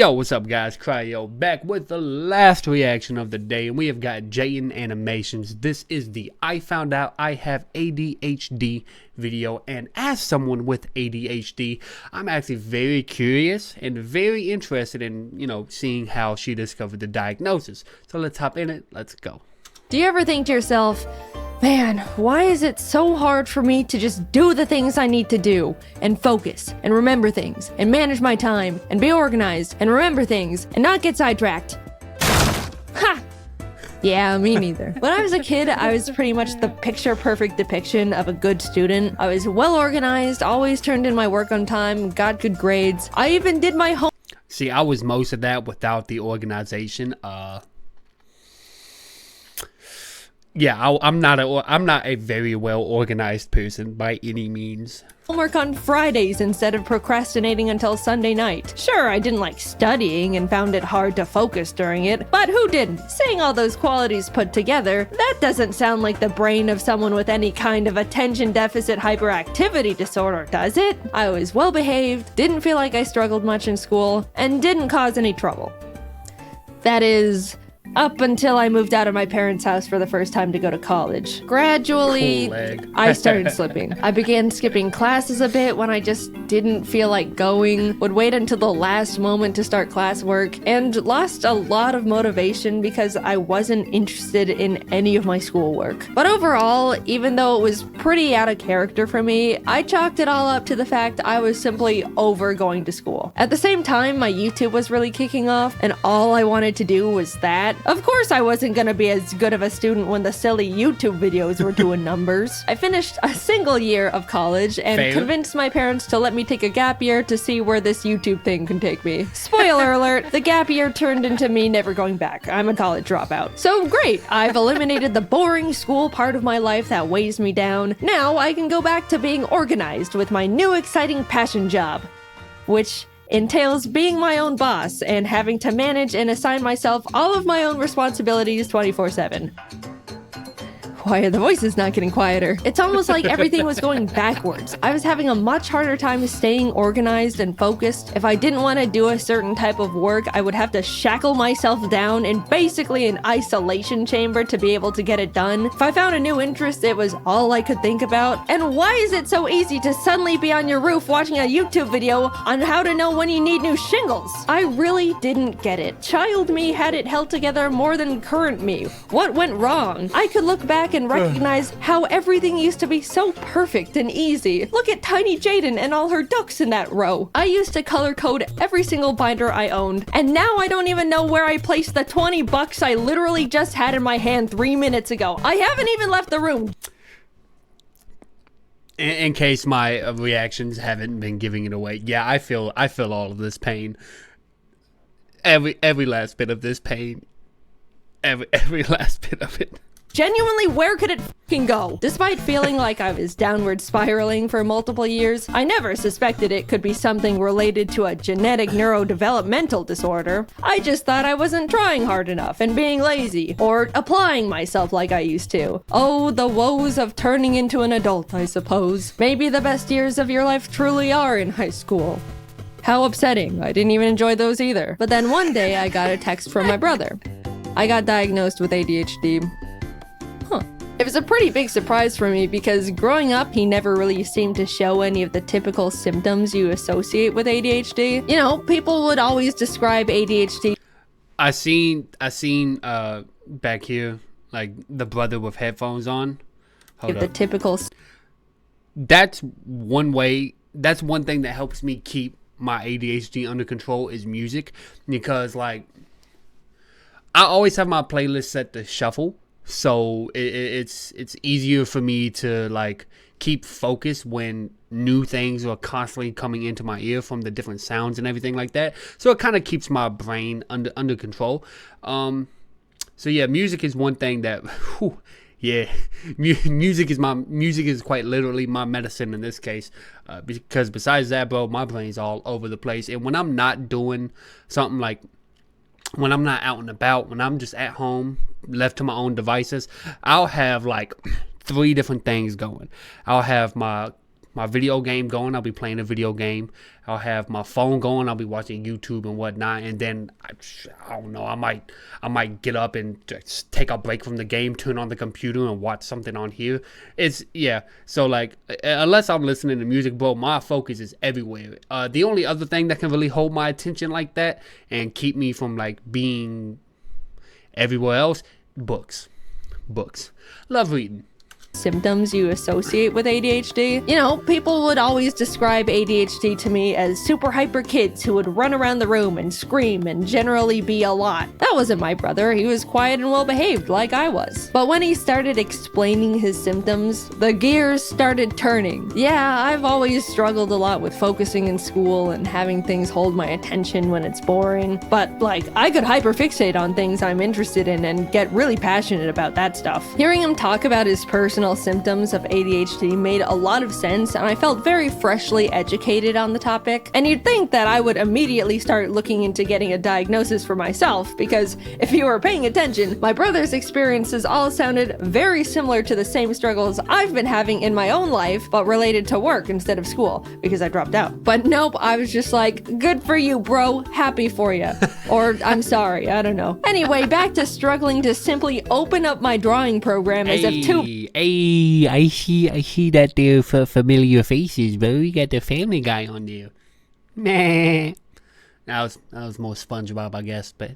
Yo, what's up, guys? Cryo back with the last reaction of the day, and we have got Jaiden Animations. This is the I Found Out I Have ADHD video, and as someone with ADHD, I'm actually very curious and very interested in, seeing how she discovered the diagnosis. So let's hop in it. Let's go. Do you ever think to yourself, man, why is it so hard for me to just do the things I need to do and focus and remember things and manage my time and be organized and remember things and not get sidetracked? Ha! Yeah, me neither. When I was a kid, I was pretty much the picture-perfect depiction of a good student. I was well organized, always turned in my work on time, got good grades. I even did my homework. See, I was most of that without the organization. Yeah, I'm not a very well organized person by any means. Homework on Fridays instead of procrastinating until Sunday night. Sure, I didn't like studying and found it hard to focus during it, but who didn't? Saying all those qualities put together, that doesn't sound like the brain of someone with any kind of attention deficit hyperactivity disorder, does it? I was well behaved, didn't feel like I struggled much in school, and didn't cause any trouble. That is, up until I moved out of my parents' house for the first time to go to college. Gradually, I started slipping. I began skipping classes a bit when I just didn't feel like going, would wait until the last moment to start classwork, and lost a lot of motivation because I wasn't interested in any of my schoolwork. But overall, even though it was pretty out of character for me, I chalked it all up to the fact I was simply over going to school. At the same time, my YouTube was really kicking off, and all I wanted to do was that. Of course I wasn't gonna be as good of a student when the silly YouTube videos were doing numbers. I finished a single year of college and convinced my parents to let me take a gap year to see where this YouTube thing can take me. Spoiler alert, the gap year turned into me never going back. I'm a college dropout. So great, I've eliminated the boring school part of my life that weighs me down. Now I can go back to being organized with my new exciting passion job, which entails being my own boss and having to manage and assign myself all of my own responsibilities 24/7. Why are the voices not getting quieter? It's almost like everything was going backwards. I was having a much harder time staying organized and focused. If I didn't want to do a certain type of work, I would have to shackle myself down in basically an isolation chamber to be able to get it done. If I found a new interest, it was all I could think about. And why is it so easy to suddenly be on your roof watching a YouTube video on how to know when you need new shingles? I really didn't get it. Child me had it held together more than current me. What went wrong? I could look back and recognize how everything used to be so perfect and easy. Look at tiny Jaiden and all her ducks in that row. I used to color code every single binder I owned, and now I don't even know where I placed the 20 bucks I literally just had in my hand 3 minutes ago. I haven't even left the room. In case my reactions haven't been giving it away, yeah, I feel all of this pain. Every last bit of this pain. Every last bit of it. Genuinely, where could it fucking go? Despite feeling like I was downward spiraling for multiple years, I never suspected it could be something related to a genetic neurodevelopmental disorder. I just thought I wasn't trying hard enough and being lazy, or applying myself like I used to. Oh, the woes of turning into an adult, I suppose. Maybe the best years of your life truly are in high school. How upsetting. I didn't even enjoy those either. But then one day I got a text from my brother. I got diagnosed with ADHD. It was a pretty big surprise for me because growing up, he never really seemed to show any of the typical symptoms you associate with ADHD. You know, people would always describe ADHD. I seen back here, like the brother with headphones on. The typical. That's one way. That's one thing that helps me keep my ADHD under control is music, because like I always have my playlist set to shuffle. So it's easier for me to like keep focus when new things are constantly coming into my ear from the different sounds and everything like that. So it kind of keeps my brain under control. So yeah, music is one thing that, music is quite literally my medicine in this case. Because besides that, bro, my brain's all over the place. And when I'm not doing something like, when I'm not out and about, when I'm just at home, left to my own devices, I'll have like 3 different things going. I'll have my my video game going, I'll be playing a video game. I'll have my phone going, I'll be watching YouTube and whatnot. And then I don't know, I might get up and just take a break from the game, turn on the computer and watch something on here. So like, unless I'm listening to music, bro, my focus is everywhere. The only other thing that can really hold my attention like that and keep me from like being everywhere else, books. Love reading. Symptoms you associate with ADHD. You know, people would always describe ADHD to me as super hyper kids who would run around the room and scream and generally be a lot. That wasn't my brother. He was quiet and well behaved like I was. But when he started explaining his symptoms, the gears started turning. Yeah, I've always struggled a lot with focusing in school and having things hold my attention when it's boring. But like, I could hyperfixate on things I'm interested in and get really passionate about that stuff. Hearing him talk about his personal symptoms of ADHD made a lot of sense, and I felt very freshly educated on the topic. And you'd think that I would immediately start looking into getting a diagnosis for myself, because if you were paying attention, my brother's experiences all sounded very similar to the same struggles I've been having in my own life, but related to work instead of school, because I dropped out. But nope, I was just like, good for you, bro, happy for you. Or I'm sorry, I don't know. Anyway, back to struggling to simply open up my drawing program as if two I see that they're familiar faces, bro. You got the Family Guy on there. Nah. That was more SpongeBob, I guess, but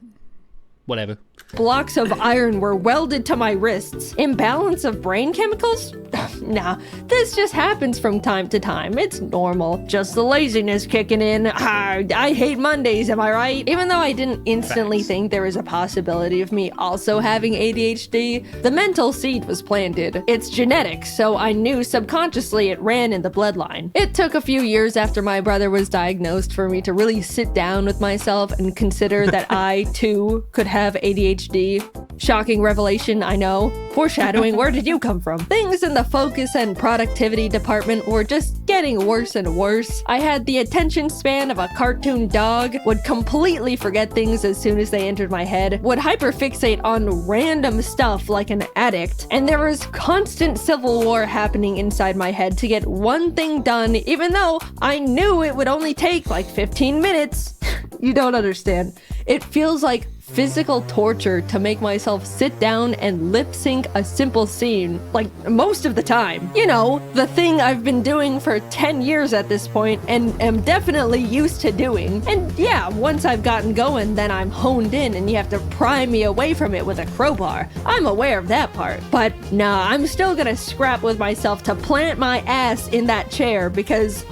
whatever. blocks of iron were welded to my wrists. Imbalance of brain chemicals? Nah, this just happens from time to time. It's normal. Just the laziness kicking in. I hate Mondays, am I right? Even though I didn't instantly think there was a possibility of me also having ADHD, the mental seed was planted. It's genetic, so I knew subconsciously it ran in the bloodline. It took a few years after my brother was diagnosed for me to really sit down with myself and consider that I, too, could have ADHD. Shocking revelation, I know. Foreshadowing, where did you come from? Things in the focus and productivity department were just getting worse and worse. I had the attention span of a cartoon dog, would completely forget things as soon as they entered my head, would hyperfixate on random stuff like an addict, and there was constant civil war happening inside my head to get one thing done, even though I knew it would only take like 15 minutes. You don't understand. It feels like physical torture to make myself sit down and lip sync a simple scene, like most of the time. You know, the thing I've been doing for 10 years at this point and am definitely used to doing. And yeah, once I've gotten going, then I'm honed in and you have to pry me away from it with a crowbar. I'm aware of that part. But nah, I'm still gonna scrap with myself to plant my ass in that chair because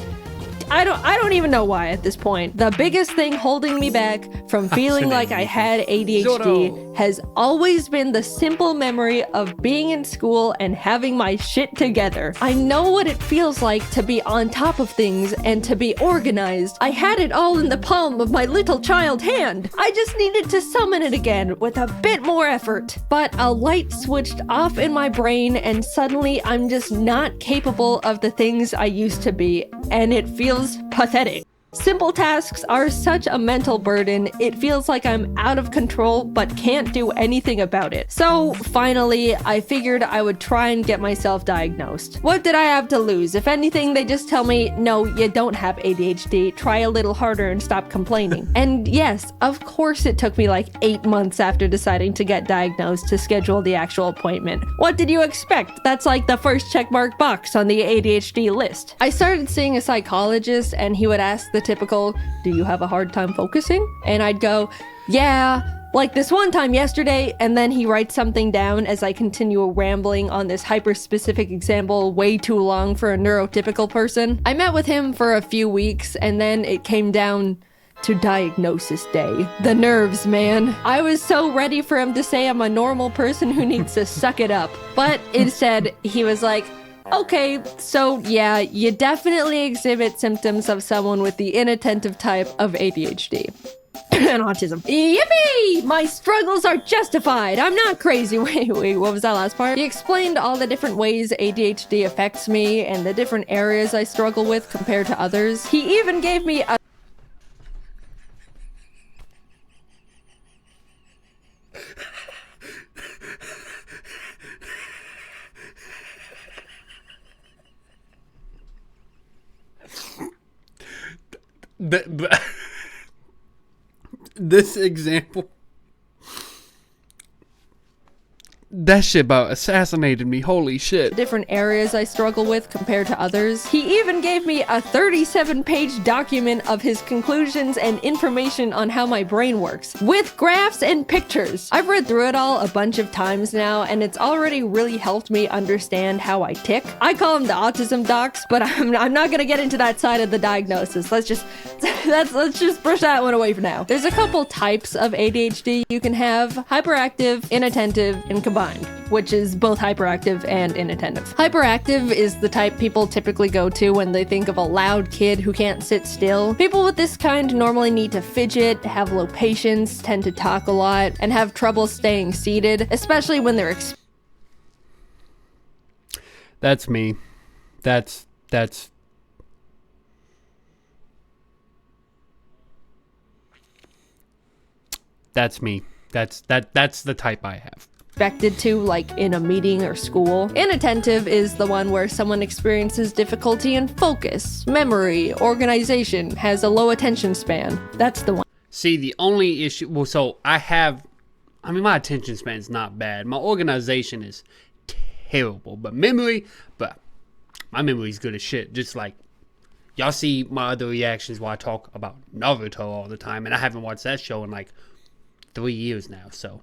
I don't even know why at this point. The biggest thing holding me back from feeling like I had ADHD has always been the simple memory of being in school and having my shit together. I know what it feels like to be on top of things and to be organized. I had it all in the palm of my little child hand. I just needed to summon it again with a bit more effort. But a light switched off in my brain and suddenly I'm just not capable of the things I used to be, and it feels pathetic. Simple tasks are such a mental burden, it feels like I'm out of control but can't do anything about it. So finally, I figured I would try and get myself diagnosed. What did I have to lose? If anything, they just tell me, no, you don't have ADHD, try a little harder and stop complaining. And yes, of course it took me like 8 months after deciding to get diagnosed to schedule the actual appointment. What did you expect? That's like the first checkmark box on the ADHD list. I started seeing a psychologist and he would ask the typical, do you have a hard time focusing? And I'd go, yeah, like this one time yesterday, and then he writes something down as I continue rambling on this hyper-specific example way too long for a neurotypical person. I met with him for a few weeks, and then it came down to diagnosis day. The nerves, man. I was so ready for him to say I'm a normal person who needs to suck it up. But instead, he was like, okay, so yeah, you definitely exhibit symptoms of someone with the inattentive type of ADHD. And autism. Yippee! My struggles are justified. I'm not crazy. Wait, what was that last part? He explained all the different ways ADHD affects me and the different areas I struggle with compared to others. He even gave me a the this example, that shit about assassinated me. Holy shit. Different areas I struggle with compared to others. He even gave me a 37-page document of his conclusions and information on how my brain works, with graphs and pictures. I've read through it all a bunch of times now, and it's already really helped me understand how I tick. I call them the autism docs, but I'm not gonna get into that side of the diagnosis. Let's just brush that one away for now. There's a couple types of ADHD you can have: hyperactive, inattentive, and combined, which is both hyperactive and inattentive. Hyperactive is the type people typically go to when they think of a loud kid who can't sit still. People with this kind normally need to fidget, have low patience, tend to talk a lot, and have trouble staying seated, especially when they're That's me. That's me. That's the type I have. expected to, like in a meeting or school. Inattentive is the one where someone experiences difficulty in focus, memory, organization, has a low attention span. That's the one. See, the only issue, well, so my attention span is not bad. My organization is terrible, but my memory is good as shit. Just like, y'all see my other reactions while I talk about Naruto all the time, and I haven't watched that show in like 3 years now, so.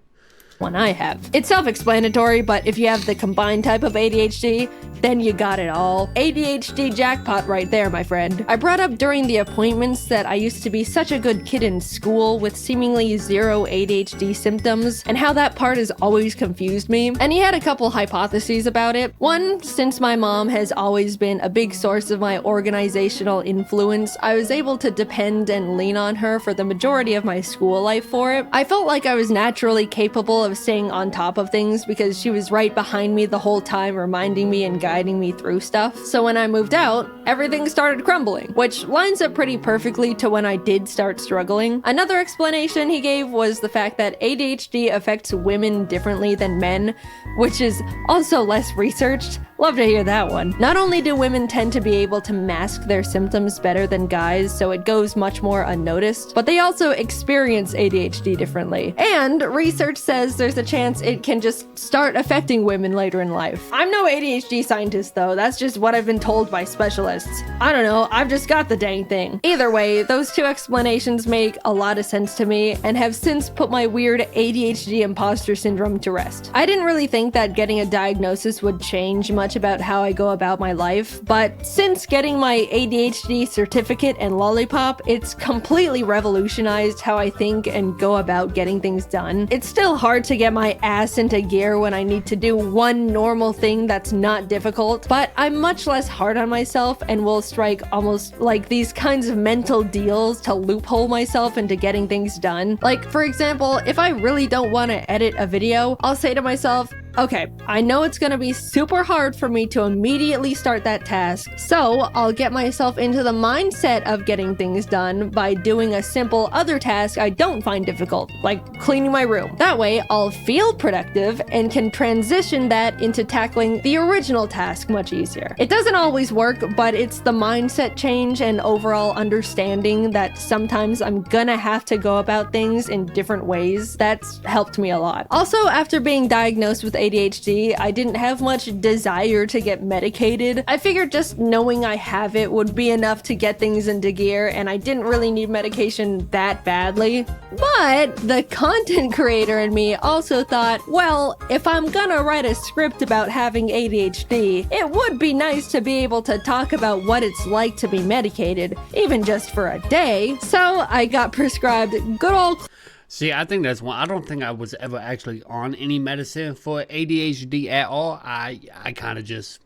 One I have. It's self-explanatory, but if you have the combined type of ADHD, then you got it all. ADHD jackpot right there, my friend. I brought up during the appointments that I used to be such a good kid in school with seemingly zero ADHD symptoms, and how that part has always confused me. And he had a couple hypotheses about it. One, since my mom has always been a big source of my organizational influence, I was able to depend and lean on her for the majority of my school life for it. I felt like I was naturally capable of staying on top of things because she was right behind me the whole time, reminding me and guiding me through stuff. So when I moved out, everything started crumbling, which lines up pretty perfectly to when I did start struggling. Another explanation he gave was the fact that ADHD affects women differently than men, which is also less researched. Love to hear that one. Not only do women tend to be able to mask their symptoms better than guys, so it goes much more unnoticed, but they also experience ADHD differently. And research says there's a chance it can just start affecting women later in life. I'm no ADHD scientist though, that's just what I've been told by specialists. I don't know, I've just got the dang thing. Either way, those two explanations make a lot of sense to me and have since put my weird ADHD imposter syndrome to rest. I didn't really think that getting a diagnosis would change much about how I go about my life, but since getting my ADHD certificate and lollipop, it's completely revolutionized how I think and go about getting things done. It's still hard to get my ass into gear when I need to do one normal thing that's not difficult, but I'm much less hard on myself and will strike almost like these kinds of mental deals to loophole myself into getting things done. Like, for example, if I really don't want to edit a video, I'll say to myself, okay, I know it's gonna be super hard for me to immediately start that task, so I'll get myself into the mindset of getting things done by doing a simple other task I don't find difficult, like cleaning my room. That way, I'll feel productive and can transition that into tackling the original task much easier. It doesn't always work, but it's the mindset change and overall understanding that sometimes I'm gonna have to go about things in different ways that's helped me a lot. Also, after being diagnosed with ADHD, I didn't have much desire to get medicated. I figured just knowing I have it would be enough to get things into gear, and I didn't really need medication that badly. But the content creator in me also thought, well, if I'm gonna write a script about having ADHD, it would be nice to be able to talk about what it's like to be medicated, even just for a day. So I got prescribed good old. See, I think that's one. I don't think I was ever actually on any medicine for ADHD at all. I kind of just,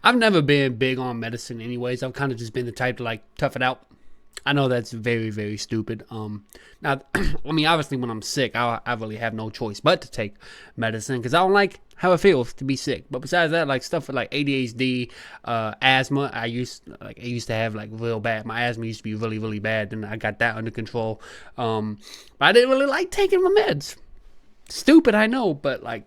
I've never been big on medicine anyways. I've kind of just been the type to like tough it out. I know that's very, very stupid. Now, I mean, obviously when I'm sick, I really have no choice but to take medicine because I don't like how it feels to be sick. But besides that, like stuff with like ADHD, asthma, I used to have like real bad. My asthma used to be really, really bad. Then I got that under control. But I didn't really like taking my meds. Stupid, I know, but like,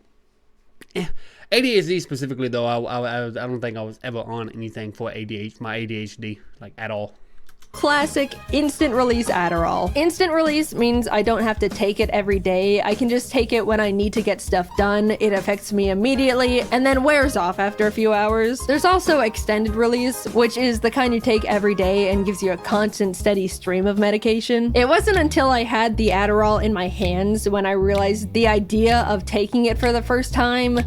ADHD specifically though, I don't think I was ever on anything for my ADHD like at all. Classic instant release Adderall. Instant release means I don't have to take it every day. I can just take it when I need to get stuff done. It affects me immediately and then wears off after a few hours. There's also extended release, which is the kind you take every day and gives you a constant, steady stream of medication. It wasn't until I had the Adderall in my hands when I realized the idea of taking it for the first time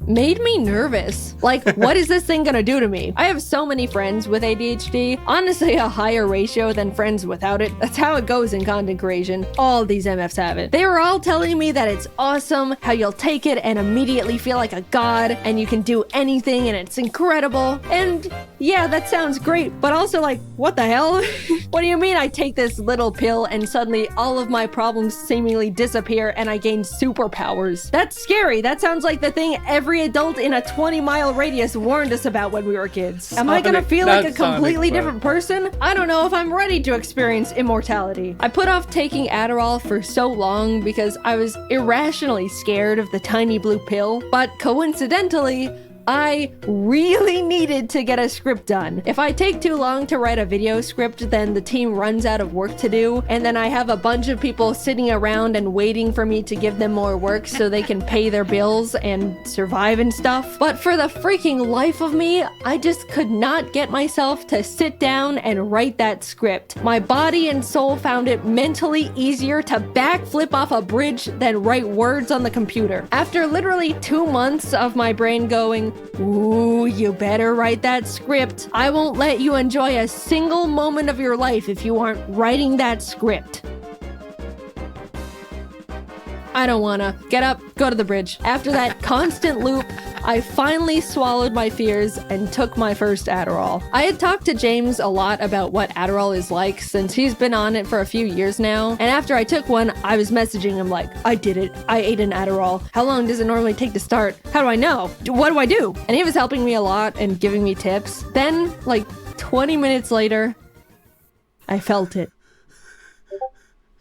made me nervous. Like, what is this thing gonna do to me? I have so many friends with ADHD, honestly a higher ratio than friends without it. That's how it goes in content creation. All these MFs have it. They were all telling me that it's awesome, how you'll take it and immediately feel like a god, and you can do anything and it's incredible. And yeah, that sounds great, but also like, what the hell? What do you mean I take this little pill and suddenly all of my problems seemingly disappear and I gain superpowers? That's scary. That sounds like the thing every adult in a 20-mile radius warned us about when we were kids. Am I gonna feel like a completely different person? I don't know if I'm ready to experience immortality. I put off taking Adderall for so long because I was irrationally scared of the tiny blue pill, but coincidentally, I really needed to get a script done. If I take too long to write a video script, then the team runs out of work to do, and then I have a bunch of people sitting around and waiting for me to give them more work so they can pay their bills and survive and stuff. But for the freaking life of me, I just could not get myself to sit down and write that script. My body and soul found it mentally easier to backflip off a bridge than write words on the computer. After literally 2 months of my brain going, ooh, you better write that script. I won't let you enjoy a single moment of your life if you aren't writing that script. I don't wanna. Get up, go to the bridge. After that constant loop, I finally swallowed my fears and took my first Adderall. I had talked to James a lot about what Adderall is like since he's been on it for a few years now. And after I took one, I was messaging him like, I did it. I ate an Adderall. How long does it normally take to start? How do I know? What do I do? And he was helping me a lot and giving me tips. Then, like 20 minutes later, I felt it.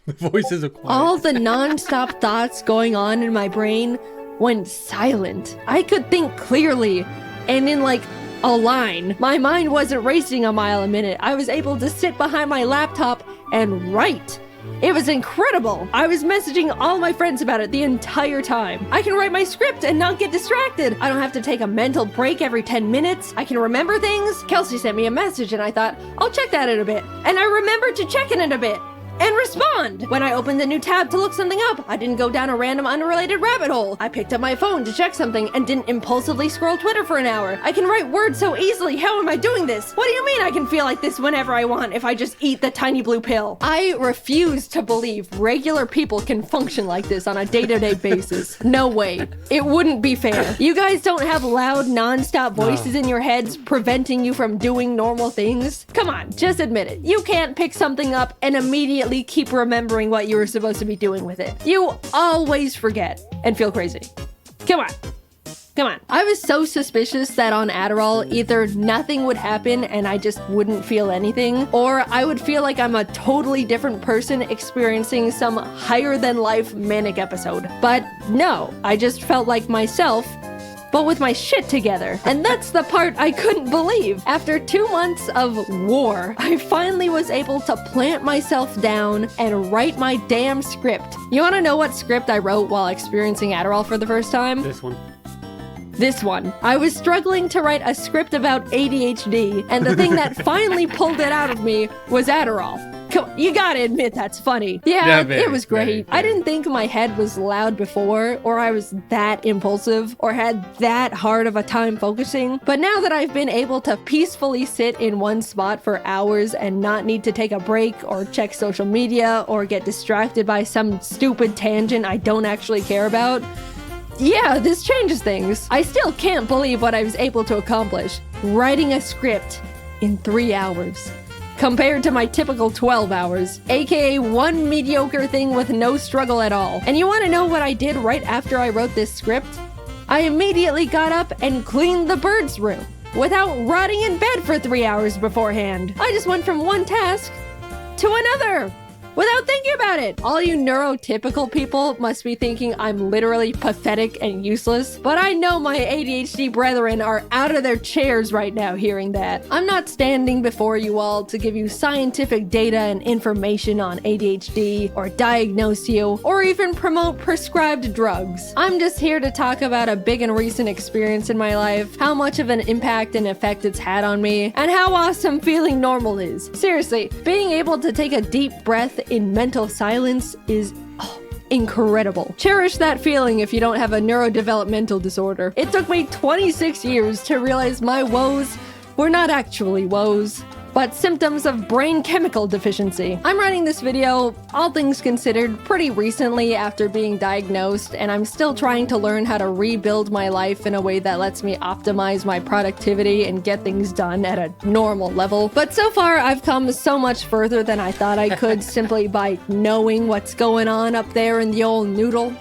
The voices are quiet. All the non-stop thoughts going on in my brain went silent. I could think clearly and in like a line. My mind wasn't racing a mile a minute. I was able to sit behind my laptop and write. It was incredible. I was messaging all my friends about it the entire time. I can write my script and not get distracted. I don't have to take a mental break every 10 minutes. I can remember things. Kelsey sent me a message and I thought, I'll check that in a bit. And I remembered to check it in a bit and respond. When I opened a new tab to look something up, I didn't go down a random unrelated rabbit hole. I picked up my phone to check something and didn't impulsively scroll Twitter for an hour. I can write words so easily. How am I doing this? What do you mean I can feel like this whenever I want if I just eat the tiny blue pill? I refuse to believe regular people can function like this on a day-to-day basis. No way. It wouldn't be fair. You guys don't have loud, non-stop voices in your heads preventing you from doing normal things? Come on, just admit it. You can't pick something up and immediately keep remembering what you were supposed to be doing with it. You always forget and feel crazy. Come on. Come on. I was so suspicious that on Adderall, either nothing would happen and I just wouldn't feel anything, or I would feel like I'm a totally different person experiencing some higher-than-life manic episode. But no, I just felt like myself, but with my shit together. And that's the part I couldn't believe. After 2 months of war, I finally was able to plant myself down and write my damn script. You wanna know what script I wrote while experiencing Adderall for the first time? This one. This one. I was struggling to write a script about ADHD, and the thing that finally pulled it out of me was Adderall. Come on, you gotta admit that's funny. Yeah, it was great. I didn't think my head was loud before, or I was that impulsive, or had that hard of a time focusing. But now that I've been able to peacefully sit in one spot for hours and not need to take a break or check social media or get distracted by some stupid tangent I don't actually care about, yeah, this changes things. I still can't believe what I was able to accomplish. Writing a script in 3 hours. Compared to my typical 12 hours, aka one mediocre thing with no struggle at all. And you want to know what I did right after I wrote this script? I immediately got up and cleaned the birds' room without rotting in bed for 3 hours beforehand. I just went from one task to another. without thinking about it. All you neurotypical people must be thinking I'm literally pathetic and useless, but I know my ADHD brethren are out of their chairs right now hearing that. I'm not standing before you all to give you scientific data and information on ADHD, or diagnose you, or even promote prescribed drugs. I'm just here to talk about a big and recent experience in my life, how much of an impact and effect it's had on me, and how awesome feeling normal is. Seriously, being able to take a deep breath in mental silence is incredible. Cherish that feeling if you don't have a neurodevelopmental disorder. It took me 26 years to realize my woes were not actually woes, but symptoms of brain chemical deficiency. I'm writing this video, all things considered, pretty recently after being diagnosed, and I'm still trying to learn how to rebuild my life in a way that lets me optimize my productivity and get things done at a normal level. But so far, I've come so much further than I thought I could simply by knowing what's going on up there in the old noodle.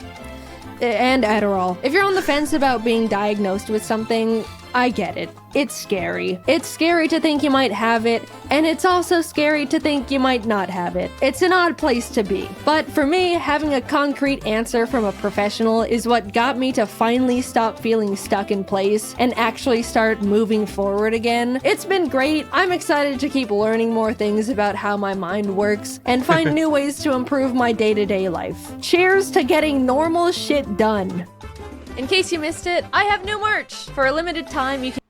And Adderall. If you're on the fence about being diagnosed with something, I get it. It's scary. It's scary to think you might have it, and it's also scary to think you might not have it. It's an odd place to be. But for me, having a concrete answer from a professional is what got me to finally stop feeling stuck in place and actually start moving forward again. It's been great. I'm excited to keep learning more things about how my mind works and find new ways to improve my day-to-day life. Cheers to getting normal shit done. In case you missed it, I have new merch. For a limited time, you can.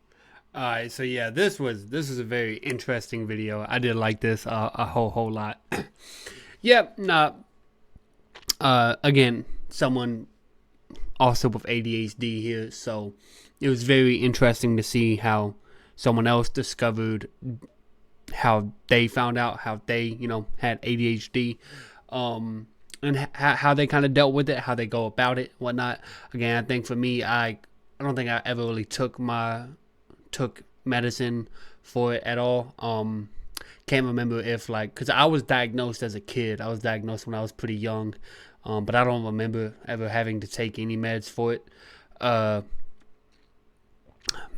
Alright, so yeah, this was a very interesting video. I did like this a whole lot. Yep, again, someone also with ADHD here, so it was very interesting to see how someone else discovered how they found out how they, had ADHD. And how they kind of dealt with it, how they go about it, whatnot. Again, I think for me, I don't think I ever really took medicine for it at all. Can't remember if because I was diagnosed as a kid. I was diagnosed when I was pretty young, but I don't remember ever having to take any meds for it.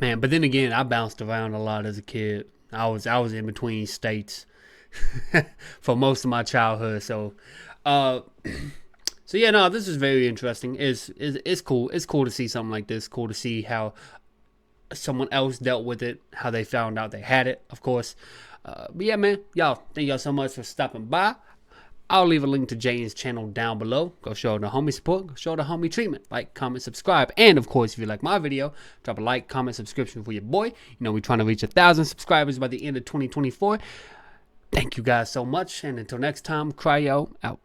Man, but then again, I bounced around a lot as a kid. I was in between states for most of my childhood, so. So yeah, no, this is very interesting. It's cool. It's cool to see something like this. Cool to see how someone else dealt with it, how they found out they had it, of course. But yeah, man, y'all, thank y'all so much for stopping by. I'll leave a link to Jaiden's channel down below. Go show the homie support. Go show the homie treatment. Like, comment, subscribe. And, of course, if you like my video, drop a like, comment, subscription for your boy. We're trying to reach 1,000 subscribers by the end of 2024. Thank you guys so much. And until next time, Cryo out.